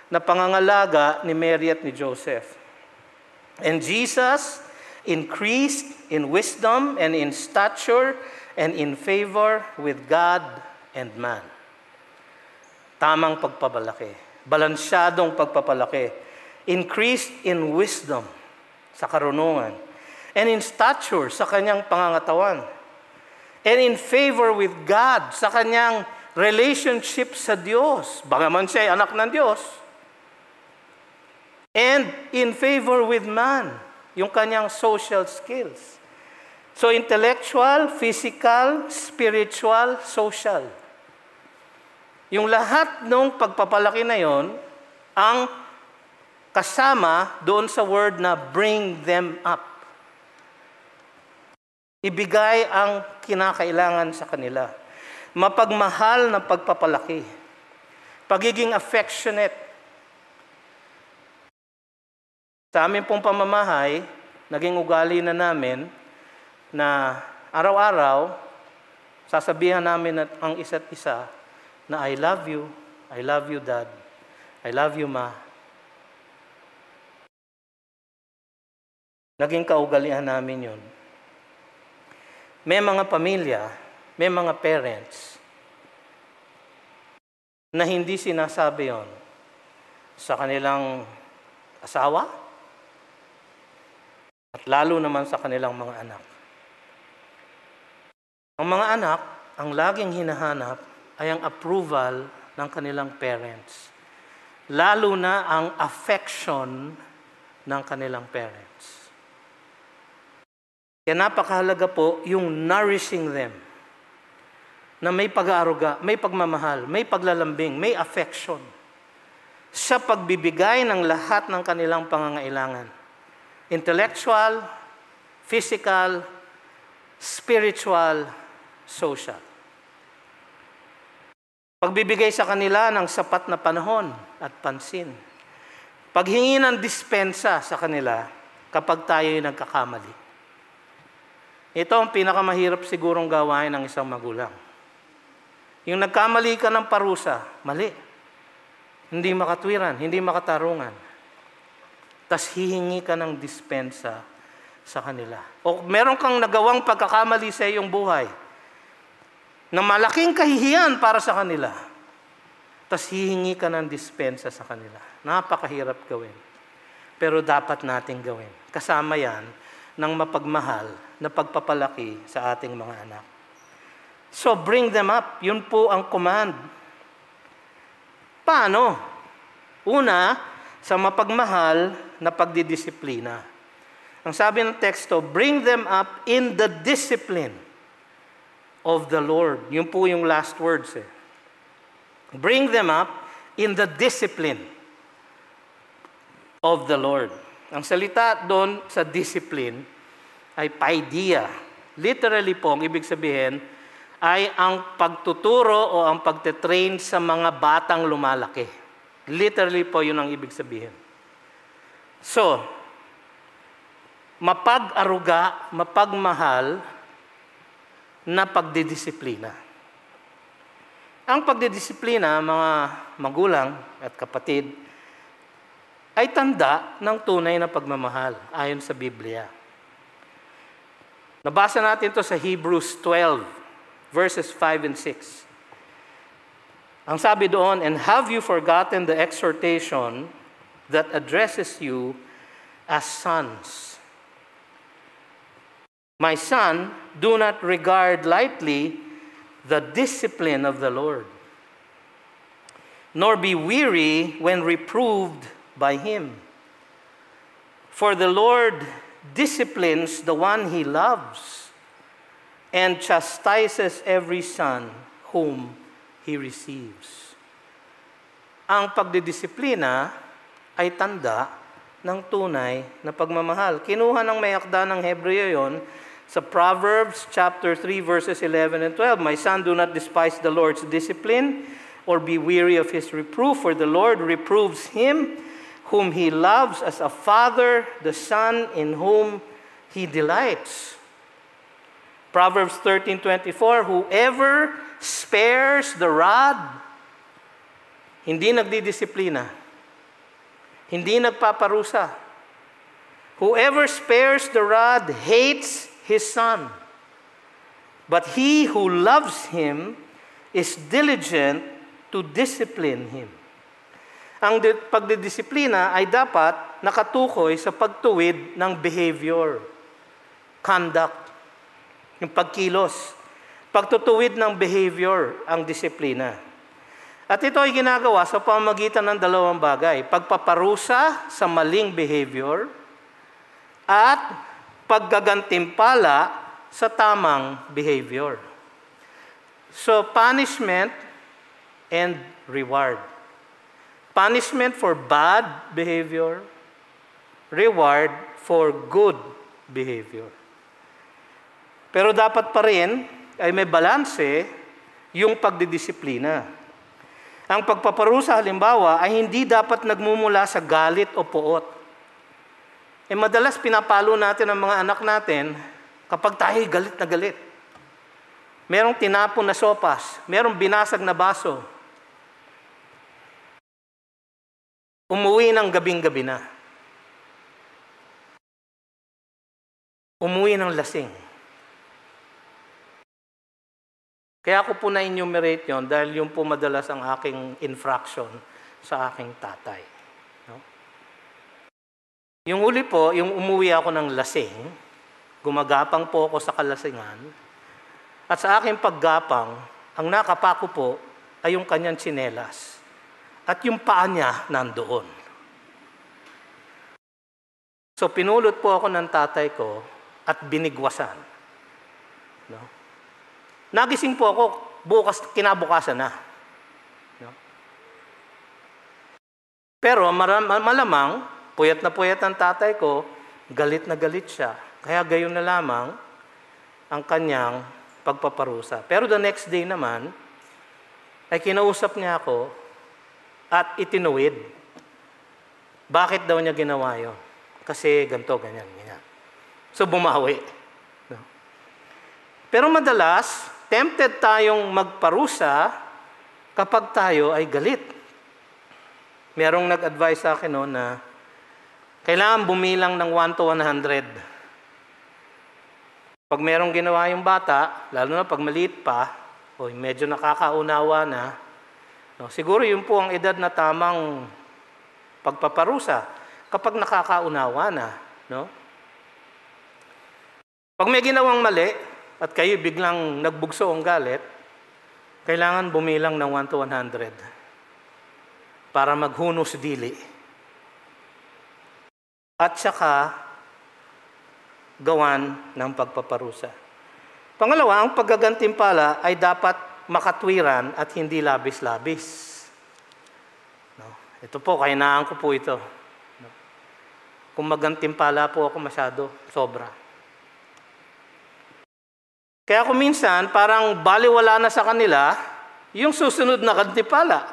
na pangangalaga ni Mary at ni Joseph. And Jesus increased in wisdom and in stature and in favor with God and man. Tamang pagpapalaki. Balansyadong pagpapalaki. Increased in wisdom, sa karunungan. And in stature, sa kanyang pangangatawan. And in favor with God, sa kanyang relationship sa Diyos. Bagaman siya ay anak ng Diyos. And in favor with man, yung kanyang social skills. So intellectual, physical, spiritual, social. Yung lahat ng pagpapalaki na yon ang kasama doon sa word na bring them up. Ibigay ang kinakailangan sa kanila. Mapagmahal na pagpapalaki. Pagiging affectionate. Sa amin pong pamamahay, naging ugali na namin na araw-araw, sasabihan namin ang isa't isa na I love you Dad, I love you Ma. Naging kaugalian namin yun. May mga pamilya, may mga parents na hindi sinasabi yon sa kanilang asawa at lalo naman sa kanilang mga anak. Ang mga anak, ang laging hinahanap ay ang approval ng kanilang parents. Lalo na ang affection ng kanilang parents. Kaya napakahalaga po yung nourishing them. Na may pag-aaruga, may pagmamahal, may paglalambing, may affection. Sa pagbibigay ng lahat ng kanilang pangangailangan. Intellectual, physical, spiritual, social. Pagbibigay sa kanila ng sapat na panahon at pansin. Paghingi ng dispensa sa kanila kapag tayo'y nagkakamali. Ito ang pinakamahirap sigurong gawain ng isang magulang. Yung nagkamali ka ng parusa, mali. Hindi makatwiran, hindi makatarungan. Tas hihingi ka ng dispensa sa kanila. O meron kang nagawang pagkakamali sa iyong buhay na malaking kahihiyan para sa kanila. Tas hihingi ka ng dispensa sa kanila. Napakahirap gawin. Pero dapat nating gawin. Kasama yan ng mapagmahal na pagpapalaki sa ating mga anak. So bring them up. Yun po ang command. Paano? Una, sa mapagmahal na pagdidisiplina. Ang sabi ng teksto, bring them up in the discipline of the Lord. Yun po yung last words. Bring them up in the discipline of the Lord. Ang salita doon sa discipline ay paidia. Literally po, ang ibig sabihin ay ang pagtuturo o ang pagtetrain sa mga batang lumalaki. Literally po yun ang ibig sabihin. So, mapag-aruga, mapagmahal na pagdidisiplina. Ang pagdidisiplina, mga magulang at kapatid, ay tanda ng tunay na pagmamahal ayon sa Biblia. Nabasa natin ito sa Hebrews 12, verses 5 and 6. Ang sabi doon, and have you forgotten the exhortation that addresses you as sons? My son, do not regard lightly the discipline of the Lord, nor be weary when reproved by him. For the Lord disciplines the one he loves and chastises every son whom he receives. Ang pagdidisiplina ay tanda ng tunay na pagmamahal. Kinuha ng may akda ng Hebreo yon sa Proverbs chapter 3 verses 11 and 12. My son, do not despise the Lord's discipline or be weary of his reproof, for the Lord reproves him whom he loves, as a father the son in whom he delights. Proverbs 13:24, whoever spares the rod, hindi nagdidisiplina, hindi nagpaparusa. Whoever spares the rod hates his son, but he who loves him is diligent to discipline him. Ang pagdidisiplina ay dapat nakatukoy sa pagtuwid ng behavior, conduct, yung pagkilos. Pagtutuwid ng behavior ang disiplina. At ito ay ginagawa sa pamamagitan ng dalawang bagay. Pagpaparusa sa maling behavior at paggagantimpala sa tamang behavior. So, punishment and reward. Punishment for bad behavior, reward for good behavior. Pero dapat pa rin ay may balanse yung pagdidisiplina. Ang pagpaparusa halimbawa ay hindi dapat nagmumula sa galit o puot. Madalas pinapalo natin ang mga anak natin kapag tayo galit na galit. Merong tinapon na sopas, merong binasag na baso. Umuwi ng gabing-gabi na. Umuwi ng lasing. Kaya ako po na-enumerate yun dahil yung po madalas ang aking infraction sa aking tatay. No? Yung uli po, yung umuwi ako ng lasing, gumagapang po ako sa kalasingan, at sa aking paggapang, ang nakapako po ay yung kanyang tsinelas. At yung paa niya nandoon. So pinulot po ako ng tatay ko at binigwasan. No? Nagising po ako, kinabukasan na. No? Pero malamang, puyat na puyat ang tatay ko, galit na galit siya. Kaya gayon na lamang ang kanyang pagpaparusa. Pero the next day naman, ay kinausap niya ako, at itinuwid. Bakit daw niya ginawa yun? Kasi ganito, ganyan, ganyan. So bumawi. No? Pero madalas, tempted tayong magparusa kapag tayo ay galit. Merong nag-advise sa akin no, na kailangan bumilang ng 1 to 100. Pag merong ginawa yung bata, lalo na pag maliit pa, o medyo nakakaunawa na, no, siguro yun po ang edad na tamang pagpaparusa kapag nakakaunawa na. No? Pag may ginawang mali at kayo biglang nagbugso ang galit, kailangan bumilang ng 1 to 100 para maghunos dili. At saka gawan ng pagpaparusa. Pangalawa, ang paggagantimpala ay dapat makatwiran at hindi labis-labis. No? Ito po, kahinaan ko po ito. No? Kung magantimpala po ako masyado, sobra. Kaya kung minsan, parang baliwala na sa kanila, yung susunod na gantimpala.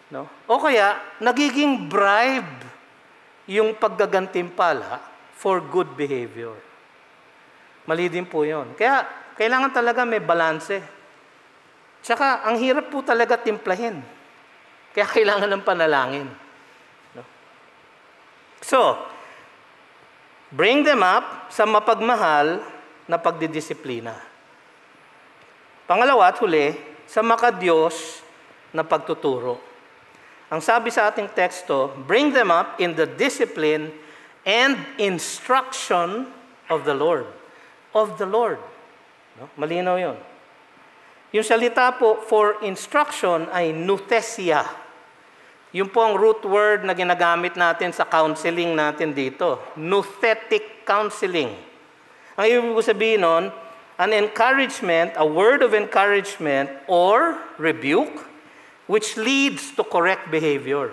No? O kaya, nagiging bribe yung paggagantimpala for good behavior. Mali din po yun. Kaya, kailangan talaga may balanse. Tsaka, ang hirap po talaga timplahin. Kaya kailangan ng panalangin. No? So, bring them up sa mapagmahal na pagdidisiplina. Pangalawa at huli, sa makadiyos na pagtuturo. Ang sabi sa ating teksto, bring them up in the discipline and instruction of the Lord. Of the Lord. No? Malinaw yun. Yung salita po for instruction ay nouthesia. Yun po ang root word na ginagamit natin sa counseling natin dito. Nouthetic counseling. Ang ibig sabihin nun, an encouragement, a word of encouragement or rebuke which leads to correct behavior.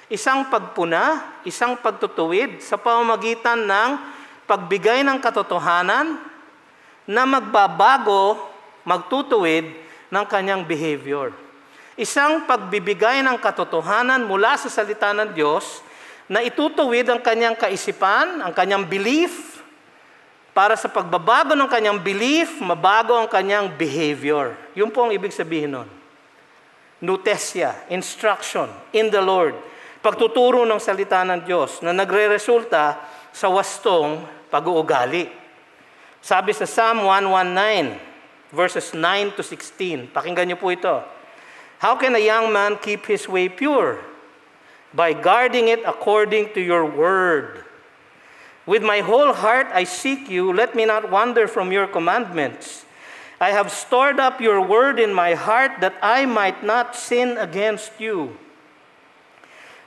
Isang pagpuna, isang pagtutuwid sa pamamagitan ng pagbigay ng katotohanan na magbabago, magtutuwid ng kanyang behavior. Isang pagbibigay ng katotohanan mula sa salita ng Diyos na itutuwid ang kanyang kaisipan, ang kanyang belief, para sa pagbabago ng kanyang belief, mabago ang kanyang behavior. Yun po ang ibig sabihin nun. Nouthesia, instruction in the Lord. Pagtuturo ng salita ng Diyos na nagre-resulta sa wastong pag-uugali. Sabi sa Psalm 119, verses 9 to 16. Pakinggan niyo po ito. How can a young man keep his way pure? By guarding it according to your word. With my whole heart I seek you, let me not wander from your commandments. I have stored up your word in my heart that I might not sin against you.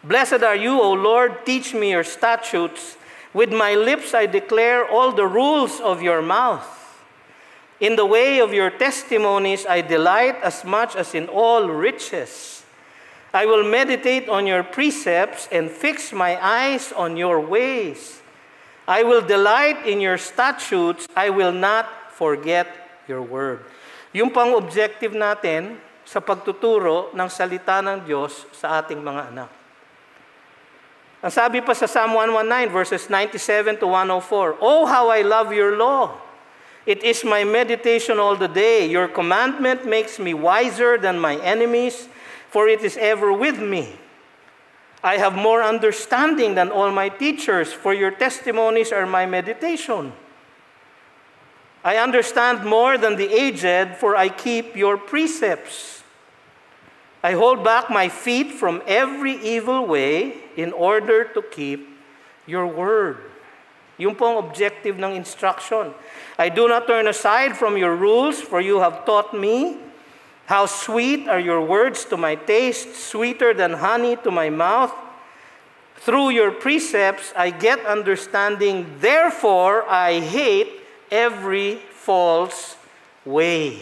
Blessed are you, O Lord, teach me your statutes. With my lips I declare all the rules of your mouth. In the way of your testimonies I delight as much as in all riches. I will meditate on your precepts and fix my eyes on your ways. I will delight in your statutes. I will not forget your word. Yung pang objective natin sa pagtuturo ng salita ng Diyos sa ating mga anak. Ang sabi pa sa Psalm 119 verses 97 to 104, Oh, how I love your law! It is my meditation all the day. Your commandment makes me wiser than my enemies, for it is ever with me. I have more understanding than all my teachers, for your testimonies are my meditation. I understand more than the aged, for I keep your precepts. I hold back my feet from every evil way in order to keep your word. Yung pong objective ng instruction. I do not turn aside from your rules, for you have taught me. How sweet are your words to my taste, sweeter than honey to my mouth. Through your precepts I get understanding, therefore I hate every false way.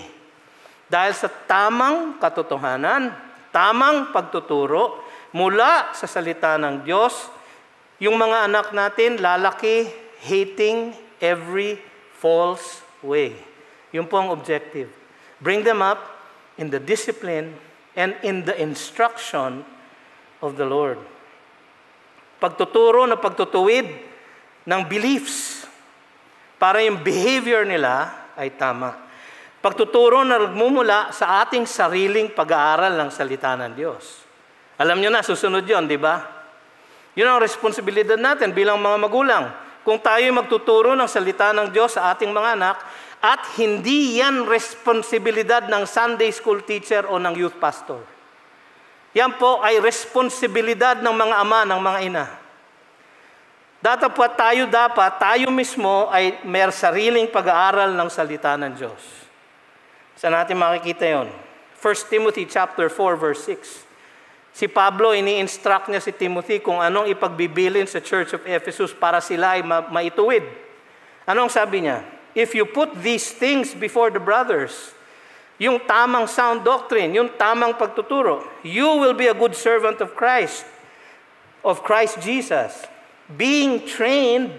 Dahil sa tamang katotohanan, tamang pagtuturo mula sa salita ng Diyos, yung mga anak natin lalaki hating every false way. Yun po ang objective. Bring them up in the discipline and in the instruction of the Lord. Pagtuturo na pagtutuwid ng beliefs para yung behavior nila ay tama. Pagtuturo na nagmumula sa ating sariling pag-aaral ng salita ng Diyos. Alam nyo na, susunod yun, di ba? Yun ang responsibilidad natin bilang mga magulang. Kung tayo magtuturo ng salita ng Diyos sa ating mga anak, at hindi yan responsibilidad ng Sunday school teacher o ng youth pastor. Yan po ay responsibilidad ng mga ama, ng mga ina. Tayo mismo ay may sariling pag-aaral ng salita ng Diyos. Saan natin makikita yon? 1 Timothy chapter 4 verse 6. Si Pablo, ini-instruct niya si Timothy kung anong ipagbibilin sa Church of Ephesus para sila ay maituwid. Anong sabi niya? If you put these things before the brothers, yung tamang sound doctrine, yung tamang pagtuturo, you will be a good servant of Christ Jesus, being trained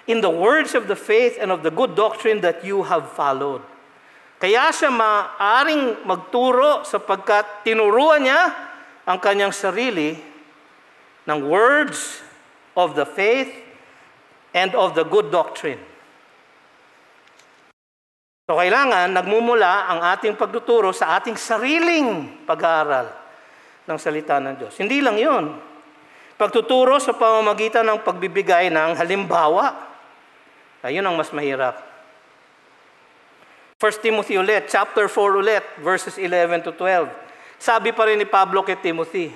in the words of the faith and of the good doctrine that you have followed. Kaya siya maaring magturo sapagkat tinuruan niya ang kanyang sarili ng words of the faith and of the good doctrine. So kailangan nagmumula ang ating pagtuturo sa ating sariling pag-aaral ng salita ng Diyos. Hindi lang yun. Pagtuturo sa pamamagitan ng pagbibigay ng halimbawa. Ayun ang mas mahirap. 1 Timothy ulit, chapter 4 ulit, verses 11 to 12. Sabi pa rin ni Pablo kay Timothy,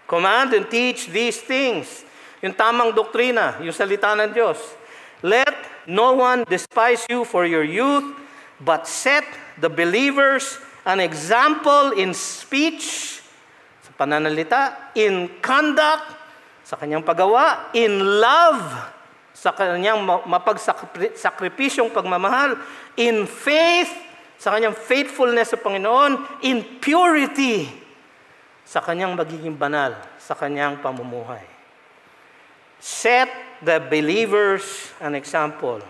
command and teach these things. Yung tamang doktrina, yung salita ng Diyos. Let no one despise you for your youth, but set the believers an example in speech, sa pananalita, in conduct, sa kanyang paggawa, in love, sa kanyang mapagsakripisyong pagmamahal, in faith, sa kanyang faithfulness sa Panginoon, in purity, sa kanyang magiging banal, sa kanyang pamumuhay. Set the believers an example.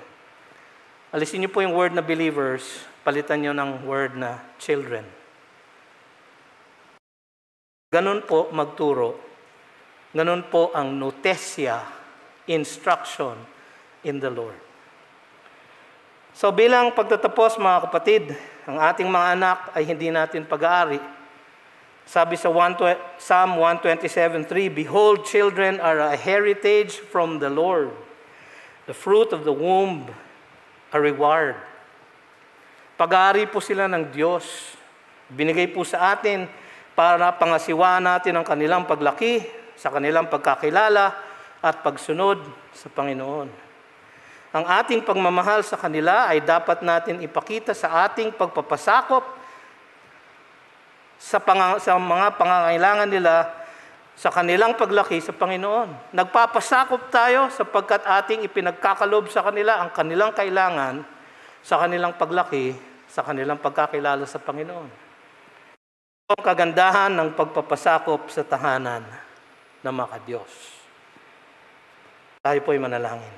Alisin niyo po yung word na believers, palitan niyo ng word na children. Ganun po magturo. Ganun po ang notesia, instruction in the Lord. So bilang pagtatapos mga kapatid, ang ating mga anak ay hindi natin pag-aari. Sabi sa Psalm 127:3, "Behold, children are a heritage from the Lord. The fruit of the womb, a reward." Pag-aari po sila ng Diyos. Binigay po sa atin para pangasiwaan natin ang kanilang paglaki, sa kanilang pagkakilala at pagsunod sa Panginoon. Ang ating pagmamahal sa kanila ay dapat natin ipakita sa ating pagpapasakop sa mga pangangailangan nila sa kanilang paglaki sa Panginoon. Nagpapasakop tayo sapagkat ating ipinagkakalob sa kanila ang kanilang kailangan sa kanilang paglaki, sa kanilang pagkakilala sa Panginoon. Ito ang kagandahan ng pagpapasakop sa tahanan ng mga Diyos. Tayo po'y manalangin.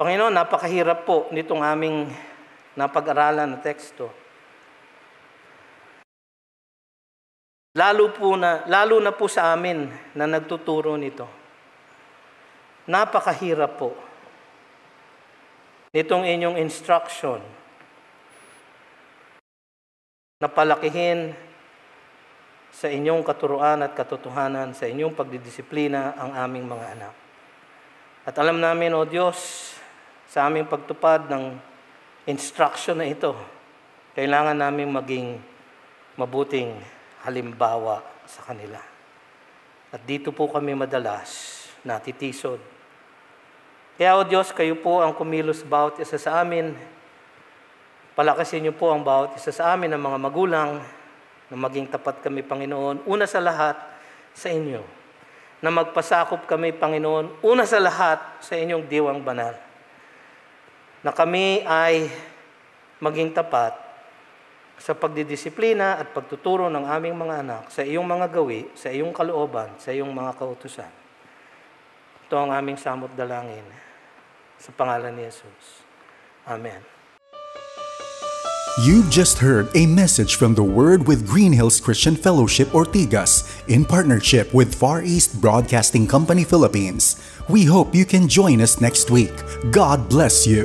Panginoon, napakahirap po nitong aming napag-aralan na teksto. Lalo na po sa amin na nagtuturo nito. Napakahirap po nitong inyong instruction na palakihin sa inyong katuruan at katotohanan, sa inyong pagdidisiplina ang aming mga anak. At alam namin, O Diyos, sa aming pagtupad ng instruction na ito, kailangan namin maging mabuting halimbawa sa kanila. At dito po kami madalas natitisod. Kaya o Diyos, kayo po ang kumilos bawat isa sa amin. Palakasin niyo po ang bawat isa sa amin ng mga magulang na maging tapat kami, Panginoon, una sa lahat sa inyo. Na magpasakop kami, Panginoon, una sa lahat sa inyong diwang banal. Na kami ay maging tapat sa pagdidisiplina at pagtuturo ng aming mga anak sa iyong mga gawi, sa iyong kalooban, sa iyong mga kautusan. Ito ang aming samot dalangin sa pangalan ni Jesus. Amen. You've just heard a message from the Word with Green Hills Christian Fellowship Ortigas in partnership with Far East Broadcasting Company Philippines. We hope you can join us next week. God bless you.